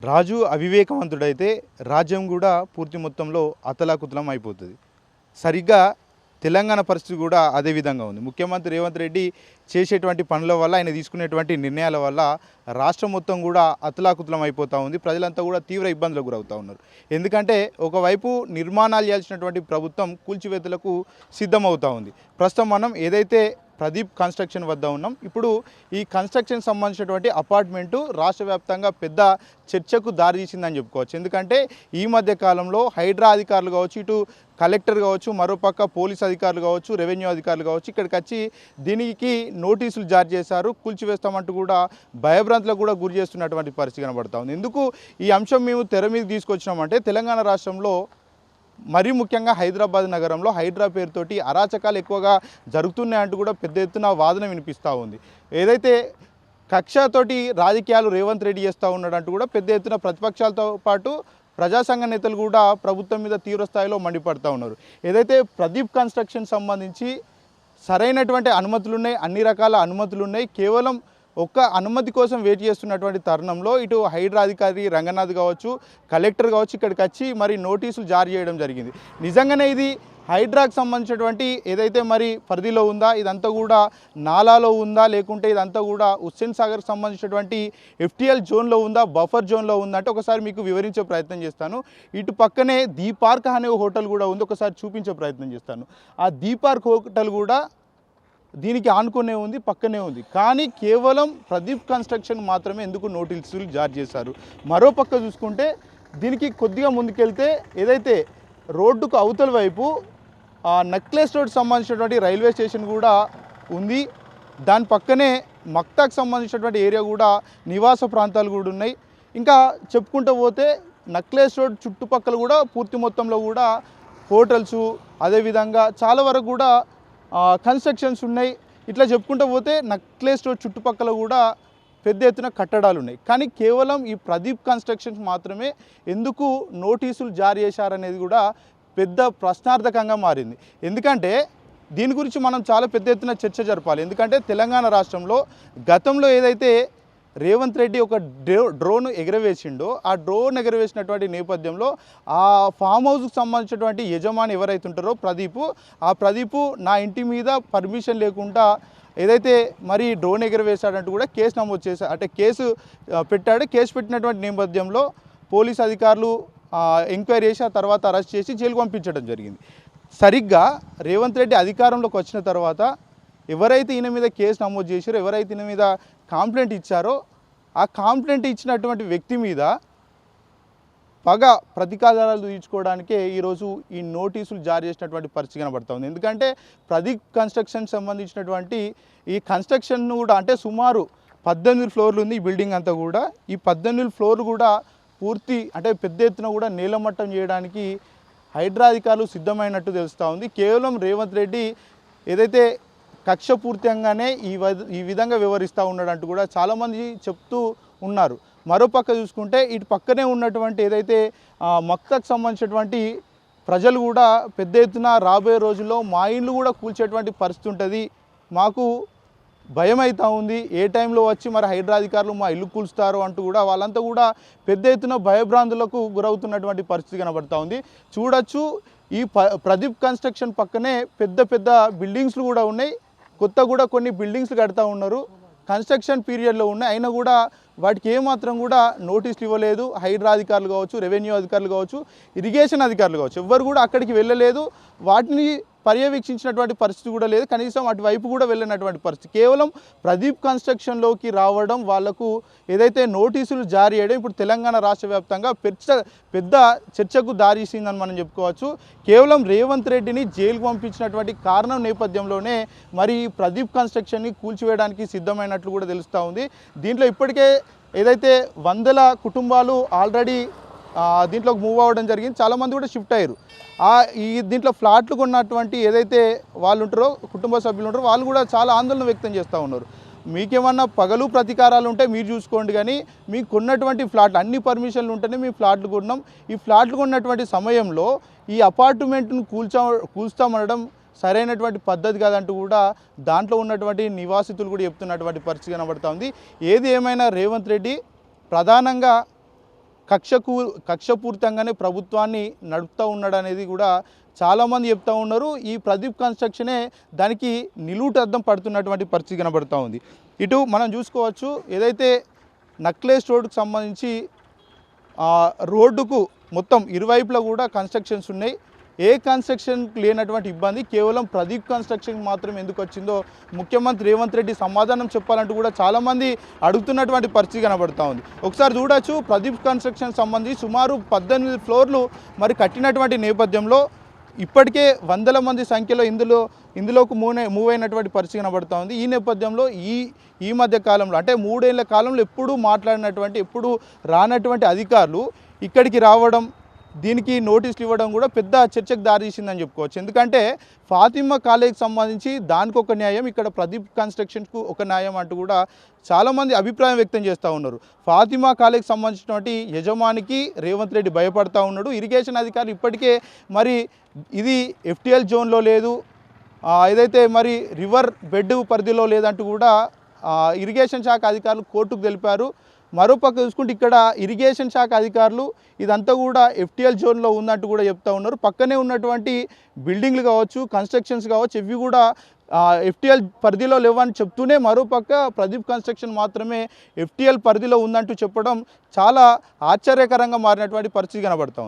రాజు అవివేకవంతుడైతే రాజ్యం కూడా పూర్తి మొత్తంలో అతలాకుతలం అయిపోతుంది. సరిగ్గా తెలంగాణ పరిస్థితి కూడా అదే విధంగా ఉంది. ముఖ్యమంత్రి రేవంత్ రెడ్డి చేసేటువంటి పనుల వల్ల, ఆయన తీసుకునేటువంటి నిర్ణయాల వల్ల రాష్ట్రం మొత్తం కూడా అతలాకుతలం అయిపోతూ ఉంది. ప్రజలంతా కూడా తీవ్ర ఇబ్బందులకు గురవుతూ ఉన్నారు. ఎందుకంటే ఒకవైపు నిర్మాణాలు చేయాల్సినటువంటి ప్రభుత్వం కూల్చివేతలకు సిద్ధమవుతూ ఉంది. ప్రస్తుతం మనం ఏదైతే ప్రదీప్ కన్స్ట్రక్షన్ వద్ద ఉన్నాం. ఇప్పుడు ఈ కన్స్ట్రక్షన్ సంబంధించినటువంటి అపార్ట్మెంటు రాష్ట్ర వ్యాప్తంగా పెద్ద చర్చకు దారితీసిందని చెప్పుకోవచ్చు. ఎందుకంటే ఈ మధ్య కాలంలో హైడ్రా అధికారులు కావచ్చు, ఇటు కలెక్టర్ కావచ్చు, మరోపక్క పోలీస్ అధికారులు కావచ్చు, రెవెన్యూ అధికారులు కావచ్చు, ఇక్కడికి వచ్చి దీనికి నోటీసులు జారీ చేశారు. కూల్చివేస్తామంటూ కూడా భయభ్రాంతులకు కూడా గురి చేస్తున్నటువంటి పరిస్థితి కనబడతా ఉంది. ఎందుకు ఈ అంశం మేము తెర మీద తీసుకొచ్చినామంటే, తెలంగాణ రాష్ట్రంలో మరీ ముఖ్యంగా హైదరాబాద్ నగరంలో హైడ్రా పేరుతోటి అరాచకాలు ఎక్కువగా జరుగుతున్నాయంటూ కూడా పెద్ద ఎత్తున వాదన వినిపిస్తూ ఉంది. ఏదైతే కక్షతోటి రాజకీయాలు రేవంత్ రెడ్డి చేస్తూ ఉన్నాడంటూ కూడా పెద్ద ఎత్తున ప్రతిపక్షాలతో పాటు ప్రజా సంఘ నేతలు కూడా ప్రభుత్వం మీద తీవ్ర స్థాయిలో మండిపడుతూ ఉన్నారు. ఏదైతే ప్రదీప్ కన్స్ట్రక్షన్ సంబంధించి సరైనటువంటి అనుమతులు ఉన్నాయి, అన్ని రకాల అనుమతులు ఉన్నాయి, కేవలం ఒక్క అనుమతి కోసం వెయిట్ చేస్తున్నటువంటి తరుణంలో ఇటు హైడ్రా అధికారి రంగనాథ్ కావచ్చు, కలెక్టర్ కావచ్చు, ఇక్కడికి వచ్చి మరి నోటీసులు జారీ చేయడం జరిగింది. నిజంగానే ఇది హైడ్రాకు సంబంధించినటువంటి ఏదైతే మరి పరిధిలో ఉందా, ఇదంతా కూడా నాలాలో ఉందా, లేకుంటే ఇదంతా కూడా హుస్సేన్ సాగర్ సంబంధించినటువంటి ఎఫ్టీఎల్ జోన్లో ఉందా, బఫర్ జోన్లో ఉందా అంటే ఒకసారి మీకు వివరించే ప్రయత్నం చేస్తాను. ఇటు పక్కనే దీపార్క్ అనే హోటల్ కూడా ఉంది, ఒకసారి చూపించే ప్రయత్నం చేస్తాను. ఆ దీపార్క్ హోటల్ కూడా దీనికి ఆనుకునే ఉంది, పక్కనే ఉంది. కానీ కేవలం ప్రదీప్ కన్స్ట్రక్షన్ మాత్రమే ఎందుకు నోటీసులు జారీ చేశారు? మరో పక్క చూసుకుంటే దీనికి కొద్దిగా ముందుకెళ్తే ఏదైతే రోడ్డుకు అవతల వైపు నెక్లెస్ రోడ్ సంబంధించినటువంటి రైల్వే స్టేషన్ కూడా ఉంది. దాని పక్కనే మక్తాకు సంబంధించినటువంటి ఏరియా కూడా నివాస ప్రాంతాలు కూడా ఉన్నాయి. ఇంకా చెప్పుకుంటూ పోతే నెక్లెస్ రోడ్ చుట్టుపక్కల కూడా పూర్తి మొత్తంలో కూడా హోటల్సు, అదేవిధంగా చాలా వరకు కూడా కన్స్ట్రక్షన్స్ ఉన్నాయి. ఇట్లా చెప్పుకుంటూ పోతే నెక్లెస్ రోడ్ చుట్టుపక్కల కూడా పెద్ద ఎత్తున కట్టడాలు ఉన్నాయి. కానీ కేవలం ఈ ప్రదీప్ కన్స్ట్రక్షన్స్ మాత్రమే ఎందుకు నోటీసులు జారీ చేశారనేది కూడా పెద్ద ప్రశ్నార్థకంగా మారింది. ఎందుకంటే దీని గురించి మనం చాలా పెద్ద ఎత్తున చర్చ జరపాలి. ఎందుకంటే తెలంగాణ రాష్ట్రంలో గతంలో ఏదైతే రేవంత్ రెడ్డి ఒక డ్రోన్ ఎగరవేసిండో, ఆ డ్రోన్ ఎగరవేసినటువంటి నేపథ్యంలో ఆ ఫామ్ హౌస్కి సంబంధించినటువంటి యజమాని ఎవరైతే ఉంటారో ఆ ప్రదీపు నా ఇంటి మీద పర్మిషన్ లేకుండా ఏదైతే మరి డ్రోన్ ఎగరవేశాడంటూ కూడా కేసు నమోదు చేశారు. అంటే కేసు పెట్టాడు. కేసు పెట్టినటువంటి నేపథ్యంలో పోలీస్ అధికారులు ఎంక్వైరీ చేసి ఆ తర్వాత అరెస్ట్ చేసి జైలుకు పంపించడం జరిగింది. సరిగ్గా రేవంత్ రెడ్డి అధికారంలోకి వచ్చిన తర్వాత ఎవరైతే ఈయన మీద కేసు నమోదు చేశారో, ఎవరైతే ఈయన మీద కంప్లైంట్ ఇచ్చారో, ఆ కంప్లైంట్ ఇచ్చినటువంటి వ్యక్తి మీద పగ ప్రతీకారాలు తీర్చుకోవడానికే ఈరోజు ఈ నోటీసులు జారీ చేసినటువంటి పరిస్థితి కనబడుతూ ఉంది. ఎందుకంటే ప్రదీప్ కన్స్ట్రక్షన్ సంబంధించినటువంటి ఈ కన్స్ట్రక్షన్ కూడా అంటే సుమారు 18 ఫ్లోర్లు ఉంది ఈ బిల్డింగ్ అంతా కూడా. ఈ 18 ఫ్లోర్లు కూడా పూర్తి అంటే పెద్ద ఎత్తున కూడా నీలమట్టం చేయడానికి హైడ్రా అధికారులు సిద్ధమైనట్టు తెలుస్తూ ఉంది. కేవలం రేవంత్ రెడ్డి ఏదైతే కక్ష పూర్తిగానే ఈ విధంగా వివరిస్తూ ఉన్నాడంటూ కూడా చాలామంది చెప్తూ ఉన్నారు. మరోపక్క చూసుకుంటే ఇటు పక్కనే ఉన్నటువంటి ఏదైతే మక్తకు సంబంధించినటువంటి ప్రజలు కూడా పెద్ద ఎత్తున రాబోయే రోజుల్లో మా ఇల్లు కూడా కూల్చేటువంటి పరిస్థితి ఉంటుంది, మాకు భయం అవుతూ ఉంది, ఏ టైంలో వచ్చి మరి హైడ్రా అధికారులు మా ఇల్లు కూల్స్తారో అంటూ కూడా వాళ్ళంతా కూడా పెద్ద ఎత్తున భయభ్రాంతులకు గురవుతున్నటువంటి పరిస్థితి కనబడుతూ ఉంది. చూడొచ్చు ఈ ప్రదీప్ కన్స్ట్రక్షన్ పక్కనే పెద్ద పెద్ద బిల్డింగ్స్లు కూడా ఉన్నాయి. కొత్త కూడా కొన్ని బిల్డింగ్స్ కడతా ఉన్నారు, కన్స్ట్రక్షన్ పీరియడ్లో ఉన్నాయి. అయినా కూడా వాటికి ఏమాత్రం కూడా నోటీసులు ఇవ్వలేదు. హైడ్రా అధికారులు కావచ్చు, రెవెన్యూ అధికారులు కావచ్చు, ఇరిగేషన్ అధికారులు కావచ్చు, ఎవ్వరు కూడా అక్కడికి వెళ్ళలేదు. వాటిని పర్యవేక్షించినటువంటి పరిస్థితి కూడా లేదు. కనీసం అటువైపు కూడా వెళ్ళినటువంటి పరిస్థితి. కేవలం ప్రదీప్ కన్స్ట్రక్షన్లోకి రావడం, వాళ్లకు ఏదైతే నోటీసులు జారీ చేయడం ఇప్పుడు తెలంగాణ రాష్ట్ర వ్యాప్తంగా పెద్ద చర్చకు దారితీసిందని మనం చెప్పుకోవచ్చు. కేవలం రేవంత్ రెడ్డిని జైలుకు పంపించినటువంటి కారణం నేపథ్యంలోనే మరి ప్రదీప్ కన్స్ట్రక్షన్ని కూల్చివేయడానికి సిద్ధమైనట్లు కూడా తెలుస్తూ ఉంది. దీంట్లో ఇప్పటికే ఏదైతే 100 కుటుంబాలు ఆల్రెడీ దీంట్లోకి మూవ్ అవ్వడం జరిగింది. చాలామంది కూడా షిఫ్ట్ అయ్యారు. దీంట్లో ఫ్లాట్లు కొన్నటువంటి ఏదైతే వాళ్ళు ఉంటారో, కుటుంబ సభ్యులు ఉంటారో, వాళ్ళు కూడా చాలా ఆందోళన వ్యక్తం చేస్తూ ఉన్నారు. మీకేమన్నా పగలు ప్రతీకారాలు ఉంటే మీరు చూసుకోండి, కానీ మీకు కొన్నటువంటి ఫ్లాట్లు అన్ని పర్మిషన్లు ఉంటేనే మీ ఫ్లాట్లు కొన్నాం. ఈ ఫ్లాట్లు కొన్నటువంటి సమయంలో ఈ అపార్ట్మెంట్ను కూల్స్తామనడం సరైనటువంటి పద్ధతి కాదంటూ కూడా దాంట్లో ఉన్నటువంటి నివాసితులు కూడా చెప్తున్నటువంటి పరిస్థితి కనబడుతూ ఉంది. ఏది ఏమైనా రేవంత్ రెడ్డి ప్రధానంగా కక్షపూరితంగానే ప్రభుత్వాన్ని నడుపుతూ ఉన్నాడు అనేది కూడా చాలామంది చెప్తూ ఉన్నారు. ఈ ప్రదీప్ కన్స్ట్రక్షనే దానికి నిలువుటద్దం పడుతున్నటువంటి పరిస్థితి కనబడుతూ ఉంది. ఇటు మనం చూసుకోవచ్చు, ఏదైతే నక్లెస్ రోడ్డుకు సంబంధించి రోడ్డుకు మొత్తం ఇరువైపులా కూడా కన్స్ట్రక్షన్స్ ఉన్నాయి. ఏ కన్స్ట్రక్షన్ లేనటువంటి ఇబ్బంది కేవలం ప్రదీప్ కన్స్ట్రక్షన్ మాత్రం ఎందుకు వచ్చిందో ముఖ్యమంత్రి రేవంత్ రెడ్డి సమాధానం చెప్పాలంటూ కూడా చాలామంది అడుగుతున్నటువంటి పరిస్థితి కనబడుతూ ఉంది. ఒకసారి చూడొచ్చు, ప్రదీప్ కన్స్ట్రక్షన్ సంబంధించి సుమారు 18 ఫ్లోర్లు మరి కట్టినటువంటి నేపథ్యంలో ఇప్పటికే వందల మంది సంఖ్యలో ఇందులోకి మూవ్ అయినటువంటి పరిస్థితి కనబడుతూ ఉంది. ఈ నేపథ్యంలో ఈ మధ్య కాలంలో అంటే 3 ఏళ్ల కాలంలో ఎప్పుడూ మాట్లాడినటువంటి ఎప్పుడూ రానటువంటి అధికారులు ఇక్కడికి రావడం, దీనికి నోటీసులు ఇవ్వడం కూడా పెద్ద చర్చకు దారితీసిందని చెప్పుకోవచ్చు. ఎందుకంటే ఫాతిమా కాలేజ్కి సంబంధించి దానికి ఒక న్యాయం, ఇక్కడ ప్రదీప్ కన్స్ట్రక్షన్కు ఒక న్యాయం అంటూ కూడా చాలామంది అభిప్రాయం వ్యక్తం చేస్తూ ఉన్నారు. ఫాతిమా కాలేజ్కి సంబంధించినటువంటి యజమానికి రేవంత్ రెడ్డి భయపడతా ఉన్నాడు. ఇరిగేషన్ అధికారులు ఇప్పటికే మరి ఇది FTL జోన్లో లేదు, ఏదైతే మరి రివర్ బెడ్ పరిధిలో లేదంటూ కూడా ఇరిగేషన్ శాఖ అధికారులు కోర్టుకు తెలిపారు. మరోపక్క చూసుకుంటే ఇక్కడ ఇరిగేషన్ శాఖ అధికారులు ఇదంతా కూడా FTL జోన్లో ఉందంటూ కూడా చెప్తూ ఉన్నారు. పక్కనే ఉన్నటువంటి బిల్డింగ్లు కావచ్చు, కన్స్ట్రక్షన్స్ కావచ్చు, ఇవి కూడా FTL పరిధిలో లేవని చెప్తూనే మరోపక్క ప్రదీప్ కన్స్ట్రక్షన్ మాత్రమే FTL పరిధిలో ఉందంటూ చెప్పడం చాలా ఆశ్చర్యకరంగా మారినటువంటి పరిస్థితి కనబడుతూ ఉంది.